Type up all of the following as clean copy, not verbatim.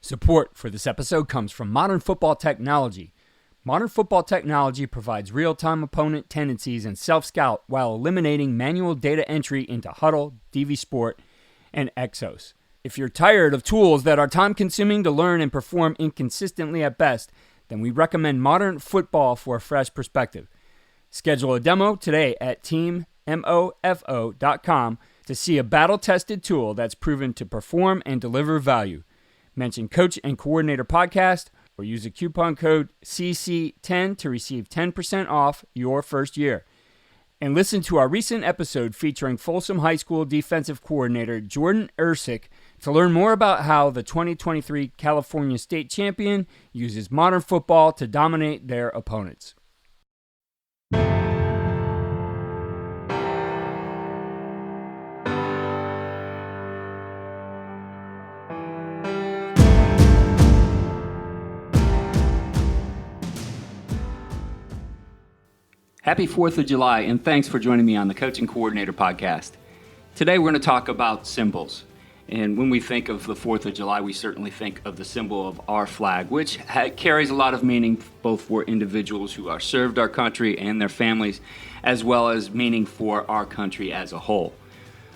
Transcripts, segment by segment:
Support for this episode comes from Modern Football Technology. Modern Football Technology provides real-time opponent tendencies and self-scout while eliminating manual data entry into Huddle, DV Sport, and Exos. If you're tired of tools that are time-consuming to learn and perform inconsistently at best, then we recommend Modern Football for a fresh perspective. Schedule a demo today at teammofo.com to see a battle-tested tool that's proven to perform and deliver value. Mention Coach and Coordinator Podcast or use the coupon code CC10 to receive 10% off your first year. And listen to our recent episode featuring Folsom High School defensive coordinator Jordan Ersick to learn more about how the 2023 California State Champion uses modern football to dominate their opponents. Happy 4th of July, and thanks for joining me on the Coach and Coordinator Podcast. Today we're going to talk about symbols. And when we think of the 4th of July, we certainly think of the symbol of our flag, which carries a lot of meaning both for individuals who are served our country and their families, as well as meaning for our country as a whole.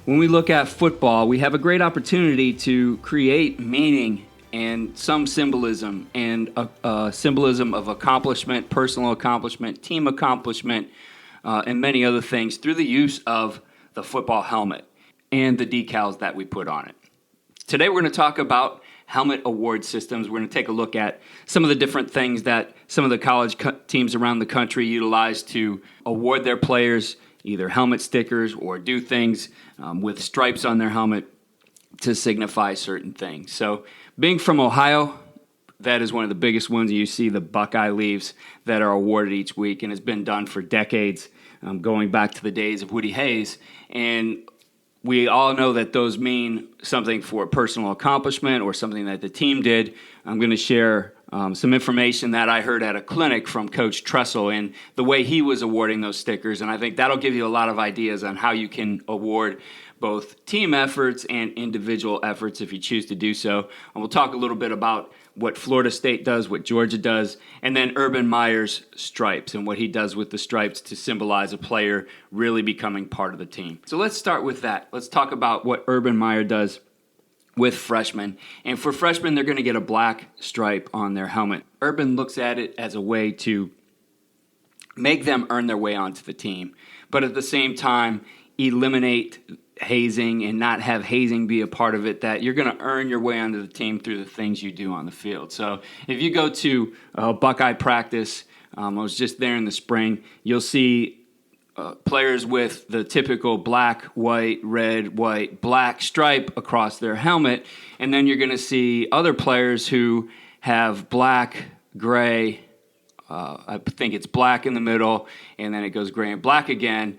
When we look at football, we have a great opportunity to create meaning and some symbolism, and a symbolism of accomplishment, personal accomplishment, team accomplishment, and many other things through the use of the football helmet and the decals that we put on it. Today we're going to talk about helmet award systems. We're going to take a look at some of the different things that some of the college teams around the country utilize to award their players, either helmet stickers or do things with stripes on their helmet to signify certain things. So being from Ohio, that is one of the biggest ones. You see the Buckeye leaves that are awarded each week, and it's been done for decades, going back to the days of Woody Hayes. And we all know that those mean something for personal accomplishment or something that the team did. I'm going to share some information that I heard at a clinic from Coach Tressel and the way he was awarding those stickers. And I think that'll give you a lot of ideas on how you can award both team efforts and individual efforts if you choose to do so. And we'll talk a little bit about what Florida State does, what Georgia does, and then Urban Meyer's stripes and what he does with the stripes to symbolize a player really becoming part of the team. So let's start with that. Let's talk about what Urban Meyer does with freshmen. And for freshmen, they're going to get a black stripe on their helmet. Urban looks at it as a way to make them earn their way onto the team, but at the same time, eliminate hazing and not have hazing be a part of it, that you're going to earn your way onto the team through the things you do on the field. So if you go to Buckeye practice, I was just there in the spring, you'll see players with the typical black, white, red, white, black stripe across their helmet, and then you're going to see other players who have black, gray, I think it's black in the middle, and then it goes gray and black again,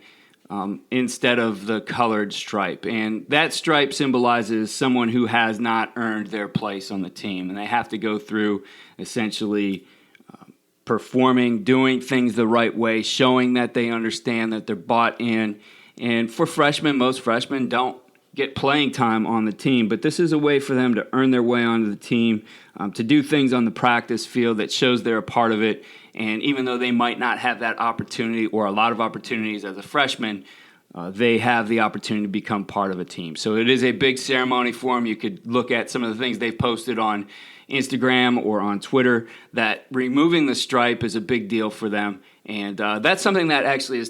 instead of the colored stripe. And that stripe symbolizes someone who has not earned their place on the team. And they have to go through essentially performing, doing things the right way, showing that they understand, that they're bought in. And for freshmen, most freshmen don't get playing time on the team, but this is a way for them to earn their way onto the team, to do things on the practice field that shows they're a part of it. And even though they might not have that opportunity or a lot of opportunities as a freshman, they have the opportunity to become part of a team. So it is a big ceremony for them. You could look at some of the things they've posted on Instagram or on Twitter, that removing the stripe is a big deal for them. And that's something that actually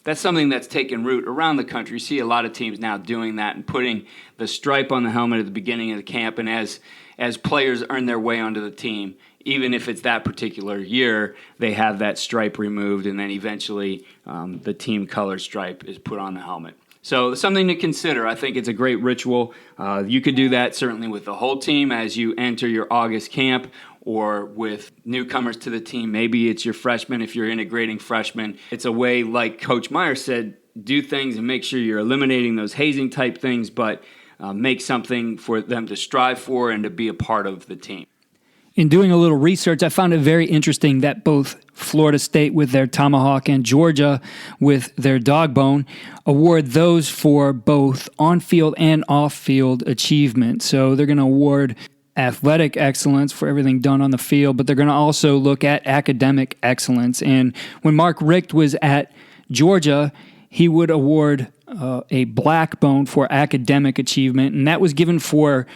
that's something that's taken root around the country. You see a lot of teams now doing that and putting the stripe on the helmet at the beginning of the camp. And as players earn their way onto the team, even if it's that particular year, they have that stripe removed, and then eventually the team color stripe is put on the helmet. So something to consider. I think it's a great ritual. You could do that certainly with the whole team as you enter your August camp, or with newcomers to the team. Maybe it's your freshmen if you're integrating freshmen. It's a way, like Coach Meyer said, do things and make sure you're eliminating those hazing type things, but make something for them to strive for and to be a part of the team. In doing a little research, I found it very interesting that both Florida State with their tomahawk and Georgia with their dog bone award those for both on-field and off-field achievement. So they're going to award athletic excellence for everything done on the field, but they're going to also look at academic excellence. And when Mark Richt was at Georgia, he would award a black bone for academic achievement, and that was given for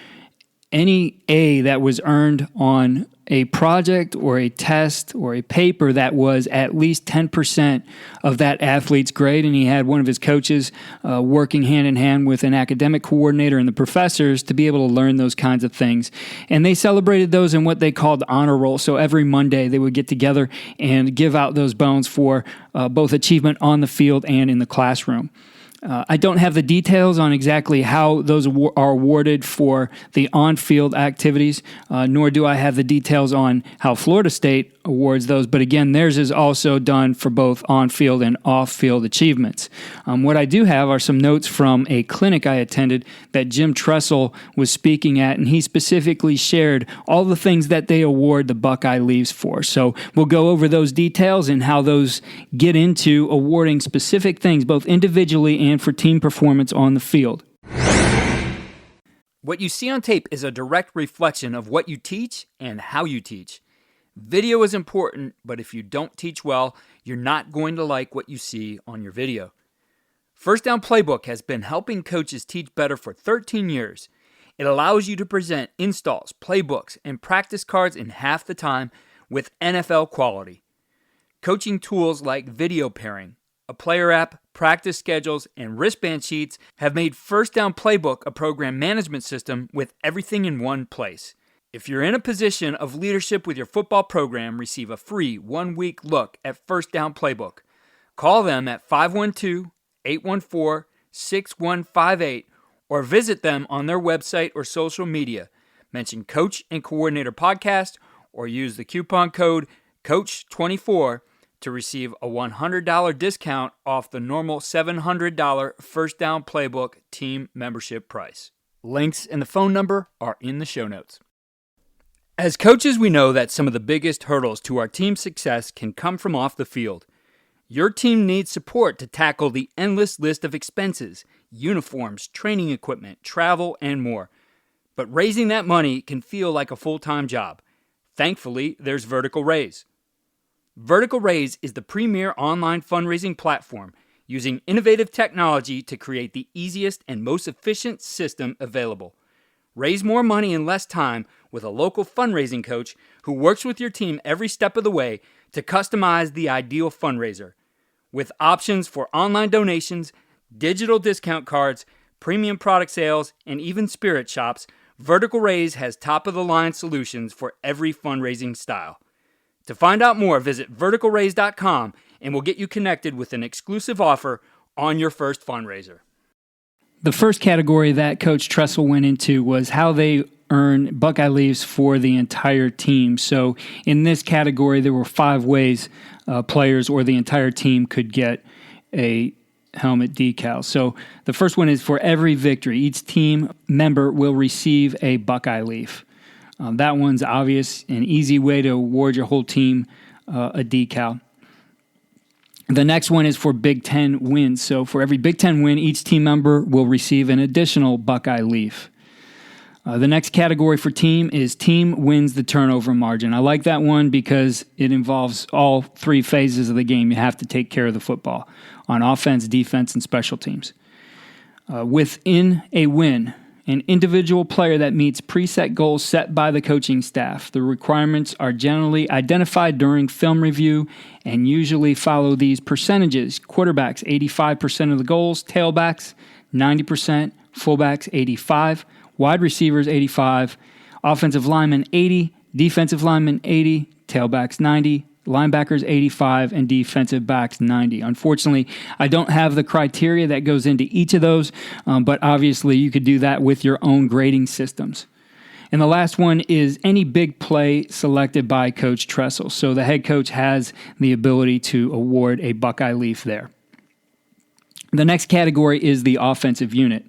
any A that was earned on a project or a test or a paper that was at least 10% of that athlete's grade. And he had one of his coaches working hand in hand with an academic coordinator and the professors to be able to learn those kinds of things. And they celebrated those in what they called the honor roll. So every Monday they would get together and give out those bones for both achievement on the field and in the classroom. I don't have the details on exactly how those are awarded for the on-field activities, nor do I have the details on how Florida State awards those. But again, theirs is also done for both on-field and off-field achievements. What I do have are some notes from a clinic I attended that Jim Tressel was speaking at, and he specifically shared all the things that they award the Buckeye Leaves for. So we'll go over those details and how those get into awarding specific things, both individually and for team performance on the field. What you see on tape is a direct reflection of what you teach and how you teach. Video is important, but if you don't teach well, you're not going to like what you see on your video. First Down Playbook has been helping coaches teach better for 13 years. It allows you to present installs, playbooks, and practice cards in half the time with NFL quality. Coaching tools like video pairing, a player app, practice schedules, and wristband sheets have made First Down Playbook a program management system with everything in one place. If you're in a position of leadership with your football program, receive a free 1-week look at First Down Playbook. Call them at 512-814-6158 or visit them on their website or social media. Mention Coach and Coordinator Podcast or use the coupon code COACH24 to receive a $100 discount off the normal $700 First Down Playbook team membership price. Links and the phone number are in the show notes. As coaches, we know that some of the biggest hurdles to our team's success can come from off the field. Your team needs support to tackle the endless list of expenses, uniforms, training equipment, travel, and more. But raising that money can feel like a full-time job. Thankfully, there's Vertical Raise. Vertical Raise is the premier online fundraising platform using innovative technology to create the easiest and most efficient system available. Raise more money in less time with a local fundraising coach who works with your team every step of the way to customize the ideal fundraiser. With options for online donations, digital discount cards, premium product sales, and even spirit shops, Vertical Raise has top-of-the-line solutions for every fundraising style. To find out more, visit verticalraise.com and we'll get you connected with an exclusive offer on your first fundraiser. The first category that Coach Tressel went into was how they earn Buckeye Leaves for the entire team. So in this category, there were 5 ways players or the entire team could get a helmet decal. So the first one is for every victory, each team member will receive a Buckeye Leaf. That one's obvious, an easy way to award your whole team a decal. The next one is for Big Ten wins. So for every Big Ten win, each team member will receive an additional Buckeye Leaf. The next category for team is team wins the turnover margin. I like that one because it involves all 3 phases of the game. You have to take care of the football on offense, defense, and special teams. Within a win, an individual player that meets preset goals set by the coaching staff. The requirements are generally identified during film review and usually follow these percentages. Quarterbacks, 85% of the goals. Tailbacks, 90%. Fullbacks, 85%. Wide receivers, 85%. Offensive linemen, 80%. Defensive linemen, 80%. Tailbacks, 90%. Linebackers 85 and defensive backs 90. Unfortunately, I don't have the criteria that goes into each of those, but obviously you could do that with your own grading systems. And the last one is any big play selected by Coach Tressel. So the head coach has the ability to award a Buckeye Leaf there. The next category is the offensive unit.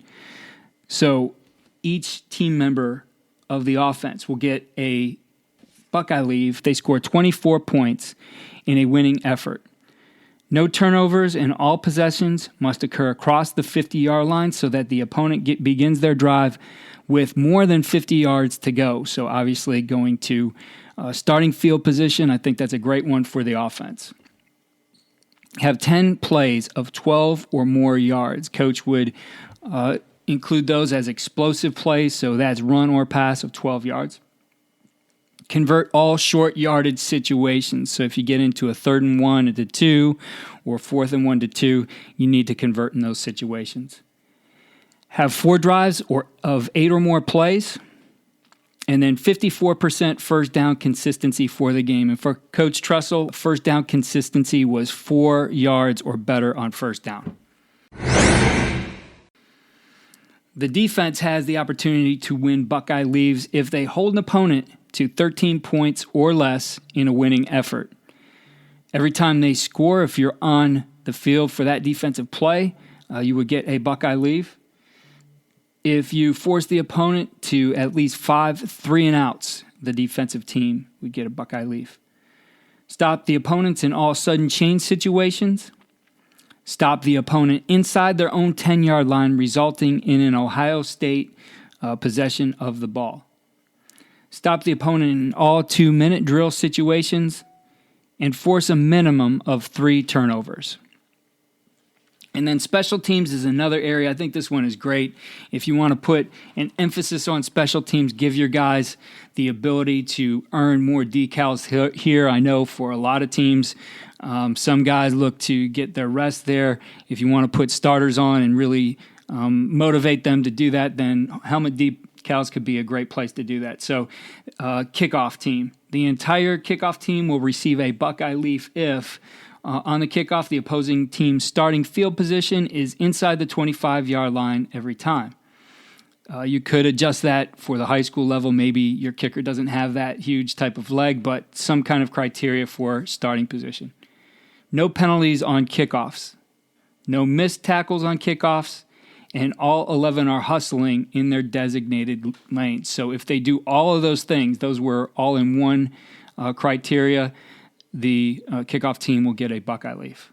So each team member of the offense will get a Buckeye Leaf. They score 24 points in a winning effort. No turnovers and all possessions must occur across the 50-yard line so that the opponent begins their drive with more than 50 yards to go. So obviously going to starting field position, I think that's a great one for the offense. Have 10 plays of 12 or more yards. Coach would include those as explosive plays, so that's run or pass of 12 yards. Convert all short yardage situations. So if you get into a 3rd and 1 to 2 or 4th and 1 to 2, you need to convert in those situations. Have 4 drives of 8 or more plays, and then 54% first down consistency for the game. And for Coach Trussell, first down consistency was 4 yards or better on first down. The defense has the opportunity to win Buckeye leaves if they hold an opponent to 13 points or less in a winning effort. Every time they score, if you're on the field for that defensive play, you would get a Buckeye leave. If you force the opponent to at least 5 3-and-outs, the defensive team would get a Buckeye leave. Stop the opponents in all sudden change situations. Stop the opponent inside their own 10-yard line, resulting in an Ohio State possession of the ball. Stop the opponent in all 2-minute drill situations, and force a minimum of 3 turnovers. And then special teams is another area. I think this one is great. If you want to put an emphasis on special teams, give your guys the ability to earn more decals here. I know for a lot of teams, some guys look to get their rest there. If you want to put starters on and really motivate them to do that, then helmet decals could be a great place to do that. So kickoff team. The entire kickoff team will receive a Buckeye leaf if on the kickoff, the opposing team's starting field position is inside the 25-yard line every time. You could adjust that for the high school level. Maybe your kicker doesn't have that huge type of leg, but some kind of criteria for starting position. No penalties on kickoffs. No missed tackles on kickoffs. And all 11 are hustling in their designated lanes. So if they do all of those things, those were all in one criteria, the kickoff team will get a Buckeye leaf.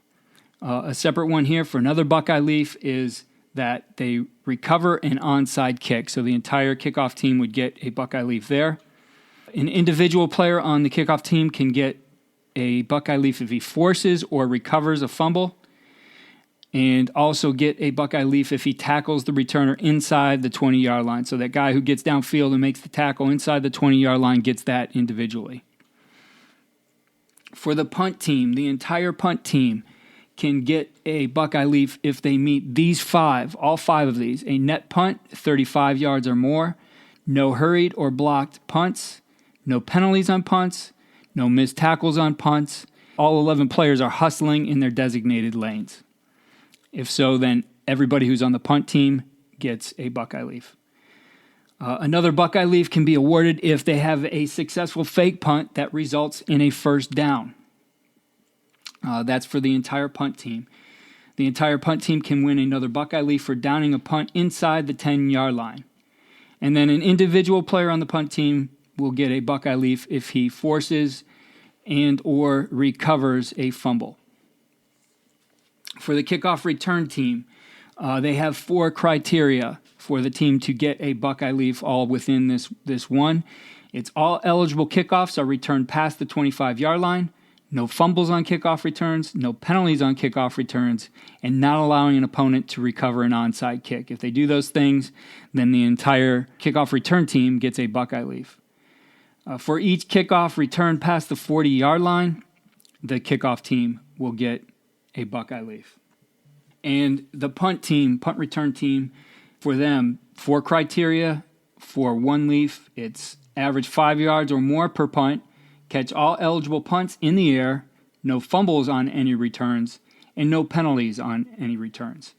A separate one here for another Buckeye leaf is that they recover an onside kick. So the entire kickoff team would get a Buckeye leaf there. An individual player on the kickoff team can get a Buckeye leaf if he forces or recovers a fumble, and also get a Buckeye leaf if he tackles the returner inside the 20-yard line. So that guy who gets downfield and makes the tackle inside the 20-yard line gets that individually. For the punt team, the entire punt team can get a Buckeye leaf if they meet these 5, all 5 of these. A net punt, 35 yards or more, no hurried or blocked punts, no penalties on punts, no missed tackles on punts. All 11 players are hustling in their designated lanes. If so, then everybody who's on the punt team gets a Buckeye leaf. Another Buckeye leaf can be awarded if they have a successful fake punt that results in a first down. That's for the entire punt team. The entire punt team can win another Buckeye leaf for downing a punt inside the 10-yard line. And then an individual player on the punt team will get a Buckeye leaf if he forces and or recovers a fumble. For the kickoff return team, they have 4 criteria for the team to get a Buckeye leaf, all within this one. It's all eligible kickoffs are returned past the 25-yard line, no fumbles on kickoff returns, no penalties on kickoff returns, and not allowing an opponent to recover an onside kick. If they do those things, then the entire kickoff return team gets a Buckeye leaf. For each kickoff return past the 40-yard line, the kickoff team will get a Buckeye leaf. And the punt return team, for them, 4 criteria for 1 leaf. It's average 5 yards or more per punt, catch all eligible punts in the air, no fumbles on any returns, and no penalties on any returns.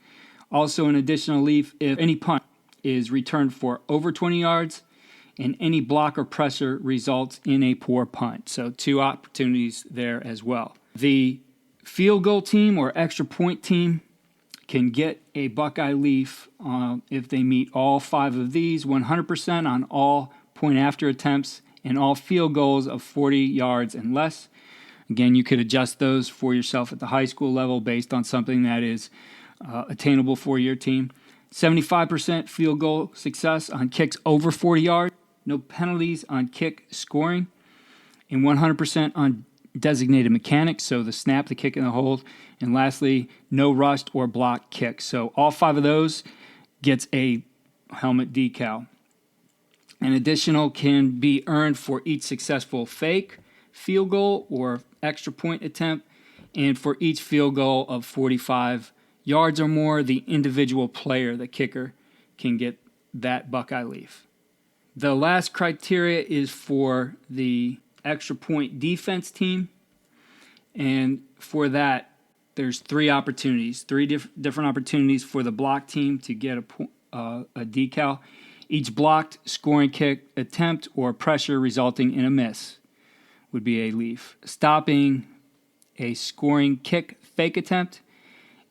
Also an additional leaf if any punt is returned for over 20 yards and any block or pressure results in a poor punt. So 2 opportunities there as well. The field goal team or extra point team can get a Buckeye leaf if they meet all 5 of these, 100% on all point after attempts and all field goals of 40 yards and less. Again, you could adjust those for yourself at the high school level based on something that is attainable for your team. 75% field goal success on kicks over 40 yards, no penalties on kick scoring, and 100% on designated mechanics, so the snap, the kick, and the hold. And lastly, no rushed or blocked kicks. So all 5 of those gets a helmet decal. An additional can be earned for each successful fake, field goal, or extra point attempt. And for each field goal of 45 yards or more, the individual player, the kicker, can get that Buckeye leaf. The last criteria is for the extra point defense team. And for that, there's 3 opportunities, 3 different opportunities for the block team to get a decal. Each blocked scoring kick attempt or pressure resulting in a miss would be a leaf. Stopping a scoring kick fake attempt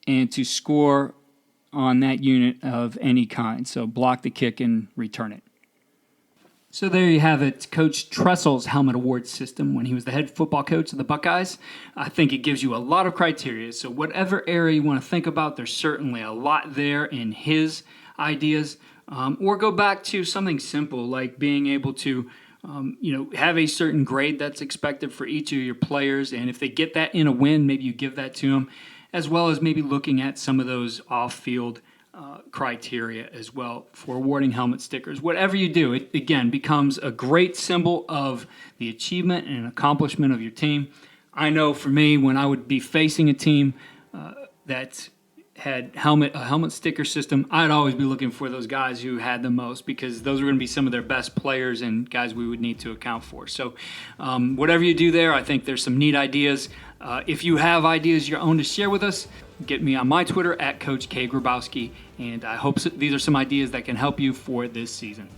and to score on that unit of any kind. So block the kick and return it. So there you have it, Coach Tressel's helmet award system when he was the head football coach of the Buckeyes. I think it gives you a lot of criteria. So whatever area you want to think about, there's certainly a lot there in his ideas. Or go back to something simple like being able to have a certain grade that's expected for each of your players. And if they get that in a win, maybe you give that to them, as well as maybe looking at some of those off-field criteria as well for awarding helmet stickers. Whatever you do, it again becomes a great symbol of the achievement and accomplishment of your team. I know for me, when I would be facing a team that had a helmet sticker system, I'd always be looking for those guys who had the most, because those are going to be some of their best players and guys we would need to account for. So whatever you do there, I think there's some neat ideas. If you have ideas your own to share with us, get me on my Twitter at Coach K. Grabowski, and I hope these are some ideas that can help you for this season.